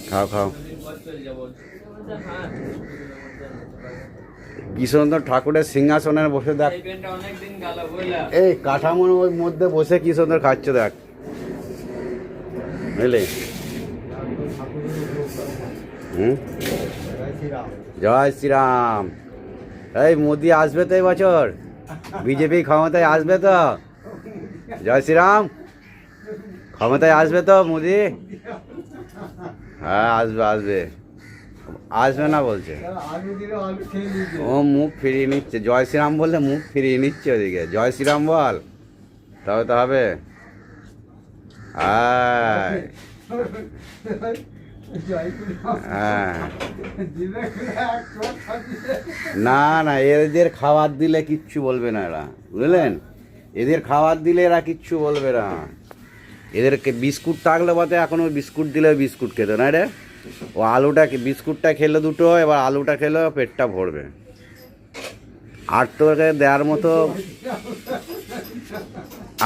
খাও খাও। কি সুন্দর ঠাকুরের সিংহাসনে বসে দেখ, এই কাঠামোর মধ্যে বসে কি সুন্দর খাচ্ছে দেখ, বুঝলি? জয় শ্রীরাম। এই মোদি আসবে তো এই বছর, বিজেপি ক্ষমতায় আসবে তো? জয় শ্রীরাম। ক্ষমতায় আসবে তো মোদি? হ্যাঁ আসবে আসবে, আসবে না বলছে। ও মুখ ফিরিয়ে নিচ্ছে, জয় শ্রীরাম বললে মুখ ফিরিয়ে নিচ্ছে ওদিকে। জয় শ্রীরাম বল, তবে তো হবে। হ্যাঁ না না, এদের খাবার দিলে কিচ্ছু বলবে না এরা, বুঝলেন? এদের খাবার দিলে এরা কিচ্ছু বলবে না। এদেরকে বিস্কুট থাকলে বলতে, এখনও বিস্কুট দিলে বিস্কুট খেতে না রে। ও আলুটা, বিস্কুটটা খেলে দুটো, এবার আলুটা খেলে পেটটা ভরবে। আর তোকে দেওয়ার মতো,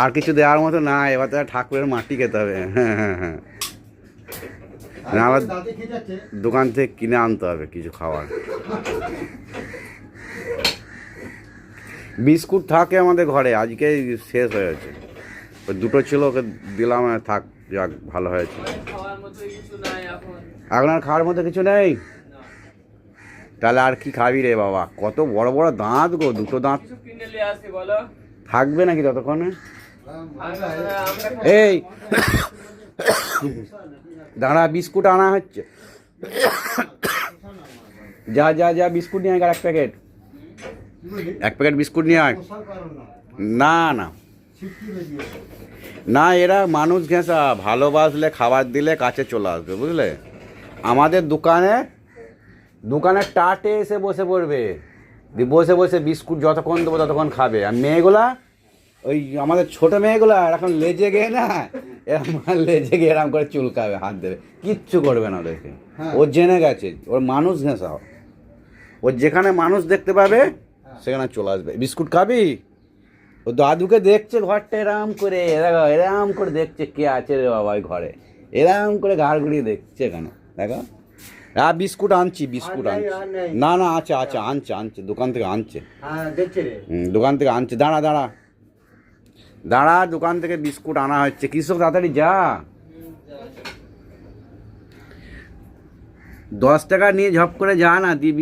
আর কিছু দেওয়ার মতো না। এবার তো ঠাকুরের মাটি খেতে হবে। হ্যাঁ হ্যাঁ হ্যাঁ, না আবার দোকান থেকে কিনে আনতে হবে কিছু খাবার। বিস্কুট থাকে আমাদের ঘরে, আজকে শেষ হয়েছে। ওই দুটো ছিল, ওকে দিলাম, থাক, যাক ভালো হয়েছে। এখন আর খাওয়ার মতো কিছু নেই? তাহলে আর কি খাবি রে বাবা? কত বড় বড় দাঁত গো, দুটো দাঁত থাকবে নাকি ততক্ষণে? এই দাঁড়া, বিস্কুট আনা হচ্ছে। যা যা যা, বিস্কুট নিয়ে আয়, এক প্যাকেট, এক প্যাকেট বিস্কুট নিয়ে আয়। না না না, এরা মানুষ ঘেঁষা, ভালোবাসলে খাবার দিলে কাছে চলে আসবে, বুঝলে? আমাদের দোকানে টাটে এসে বসে পড়বে, বসে বসে বিস্কুট যতক্ষণ দেবো ততক্ষণ খাবে। আর মেয়েগুলা, ওই আমাদের ছোটো মেয়েগুলা এখন লেজে গিয়ে না, এরকম লেজে গিয়ে এরকম করে চুলকাবে, হাত দেবে, কিচ্ছু করবে না ওদেরকে। ও জেনে গেছে, ওর মানুষ ঘেঁষাও, ও যেখানে মানুষ দেখতে পাবে সেখানে চলে আসবে। বিস্কুট খাবি? ও দাদুকে দেখছে ঘরটা এরাম করে, এরাম করে দেখছে কে আছে রে বাবা ওই ঘরে, এরাম করে ঘাড় ঘুরিয়ে দেখছে কেন, দেখো। হ্যাঁ বিস্কুট আনছি, বিস্কুট আনছি। না না, আছে আছে, আনছে দোকান থেকে আনছে। দোকান থেকে আনছে, দাঁড়া দাঁড়া দাঁড়া, দোকান থেকে বিস্কুট আনা হচ্ছে। কৃষক তাড়াতাড়ি যা, 10 টাকা নিয়ে ঝপ করে যা না, দিয়ে